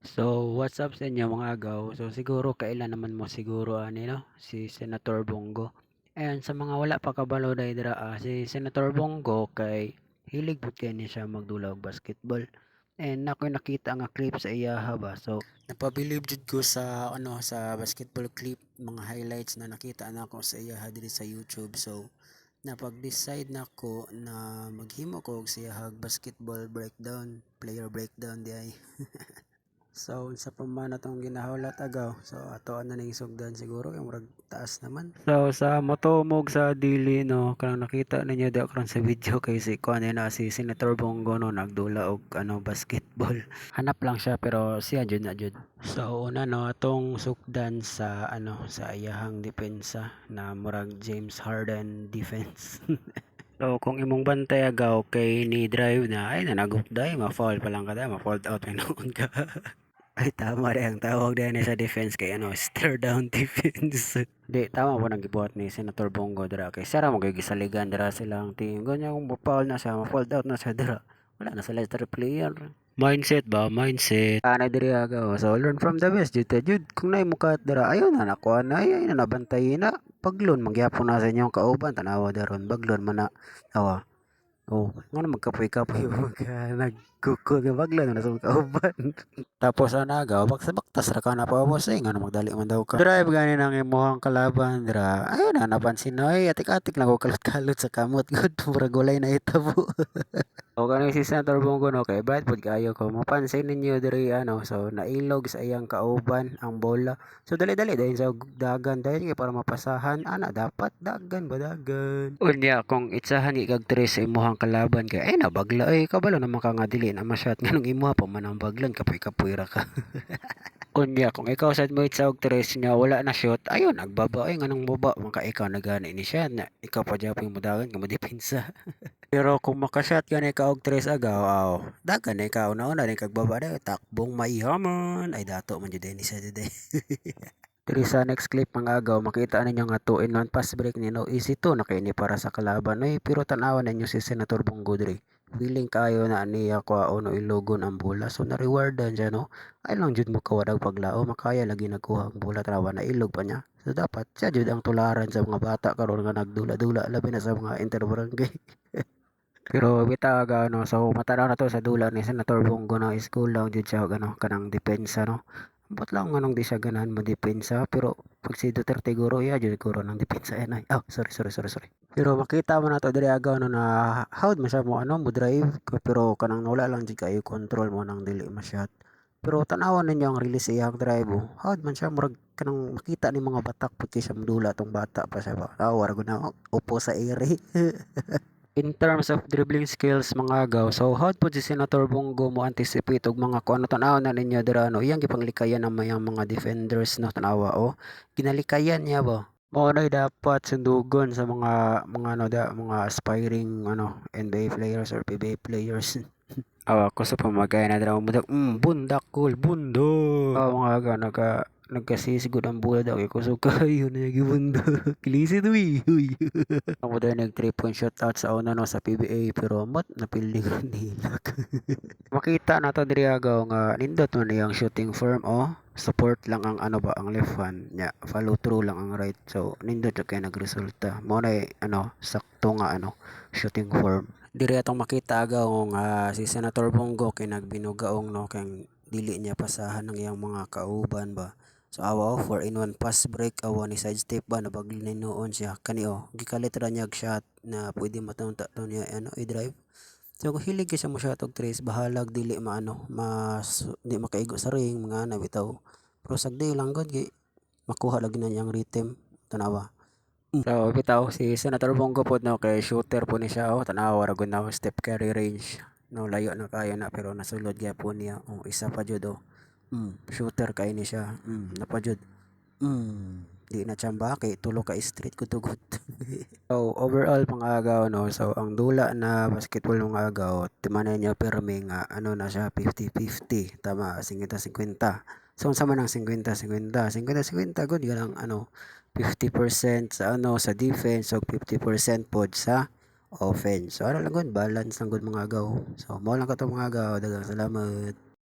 So, what's up sa inyo mga agaw? So, siguro kailan naman mo siguro no? Si Senator Bongo. And sa mga wala pa kabalo dira si Senator Bongo kay hilig pud kay ni siya magdula og basketball. And nakoy nakita nga clip sa iya ba. So, napabilib jud ko sa sa basketball clip, mga highlights na nakita nako sa iya diri sa YouTube. So, napag-decide nako na maghimo ko og siya basketball breakdown, player breakdown di ay. So, sa pamana tong ginahawlat agaw. So, ato na ning sugdan siguro yung murag taas naman. So, sa motomog sa dili no, kanang nakita ninyo di karon sa video kay si kuan na si Senator Bongo no nagdula og basketball. Hanap lang siya pero siya jud na jud. So, una no atong sugdan sa sa iyahang depensa na murag James Harden defense. So kung imong bantay agaw kay ni drive na ay nanagukday ma-foul pa lang kada ma-foul out pa noon ka. Ay tama rin ang tawag din sa defense kay stare down defense. Di tama po nang gibuhat ni Senator Bongo dira kay sara mo kay gisaligan dira silang team. Ganyan kung foul na siya, ma-foul out na siya dira. Wala na sila star player. Mindset ba? Mindset. Ana diri aga. So learn from the best jud jud. Kung nay mukat dira ayo na nakuha na ay na nabantay na. Paglon magyapon na sa inyong kauban tanawa daron baglon man na. Awa. Oh, ano magkapoy-kapoy ka nagkuko nga bagla na sa kauban. Tapos anaga, baktas ra ka na pa mo say ngano magdali man daw ka. Drive gani nang imong kalaban dira. Ayun na napansin na ay atik-atik lang ko kalot-kalot sa kamot gud murag walay na itabo. O kani si Senator Bongo no kay bad pud kayo ko mapansin ninyo diri so nailog sa iyang kauban ang bola. So dali-dali dahil sa dagan dahil kay para mapasahan ana dapat dagan ba dagan. Unya kung itsahan kag tres sa imuhang kalaban kay ay nabagla ay kabalo naman ka nga dili na ma-shot nganong imuha pa man ang baglan kapoy-kapoy ra ka. Unya kung ikaw sad mo itsa og tres nga wala na shot ayun nagbaba ay nganong baba man ka ikaw nagani ni siya na ikaw pa gyapon mo dagan ka mo depensa. Pero kung maka-shot ka ka og tres agaw, dagan na ikaw una-una ni kag baba na takbong maiyaman. Ay dato man jud ni sa jud. Diri sa next clip mga agaw, makita ninyo nga 2 in 1 pass break ni no easy to na kay ni para sa kalaban. Ay pero tan-awan ninyo si Senator Bongo diri. Willing kayo na niya kuhaon o ilogon ang bola. So na-rewardan siya no. Ay lang jud mo kawadag paglao, makaya lagi nagkuha ang bola trawa na ilog pa niya. So dapat siya jud ang tularan sa mga bata karon nga nagdula-dula labi na sa mga interbarangay. Pero bitaw so matanaw na to sa dula ni Senator Bongo na school lang jud siya kanang depensa no. Ambot lang nganong di siya ganahan mo depensa pero pag si Duterte guro ya jud guro ng depensa yan ay. Oh, sorry. Pero makita mo na to diri agaw no na howd man siya mo drive pero kanang wala lang jud kayo control mo nang dili masyat. Pero tanawan ninyo ang release iyang drive howd man siya murag kanang makita ni mga batak pud kay siya modula tong bata pa siya ba. War gud na upo sa ere. In terms of dribbling skills mga agaw, so how po si Senator Bongo mo anticipate og mga kung ano tanaw na ninyo dira no, iyang gipanglikayan ng mayang mga defenders no tanawa o ginalikayan niya ba? Mao na dapat sundugon sa mga aspiring NBA players or PBA players. Awa ko sa pamagay na dira mo bundak cool bundo. Mga aga nagkasisigod ang buhay daw kusog kayo na gibundo. Kilisi to huy. Ako dahil nag 3-point shootout sa una no sa PBA pero mat napili ko nila. Makita na to diri agaw nga nindot man iyang shooting form support lang ang ang left hand nya follow through lang ang right so nindot kay nagresulta mo na sakto nga shooting form diri atong makita agaw nga si Senator Bongo kay nagbinugaong no kay dili niya pasahan ng iyang mga kauban ba. So awa 4 in 1 pass break awa ni side step ba nabagli ni noon siya kani gikalit ra niya shot na pwede matunta to niya i-drive. So kung hilig ka siya mo shot og tres bahalag dili mas di makaigo sa ring mga bitaw. Pero sagdi lang gud makuha lagi na niyang rhythm tanawa. So bitaw si Senator Bongo pod no kay shooter po ni siya tanawa ra gud na step carry range. No layo na kayo na pero nasulod gyapon niya. Isa pa jud shooter kay ni siya. Napajud. Di na tsamba kay tulo ka street kutugot. So overall mga agaw no. So ang dula na basketball mga agaw, timanan niya permi nga na siya 50-50, tama 50-50. So unsa man ang 50-50? 50-50 gud ganang 50% sa sa defense o 50% pod sa offense. So ano lang gud balance lang gud mga agaw. So mo lang ka to mga agaw, daghang salamat.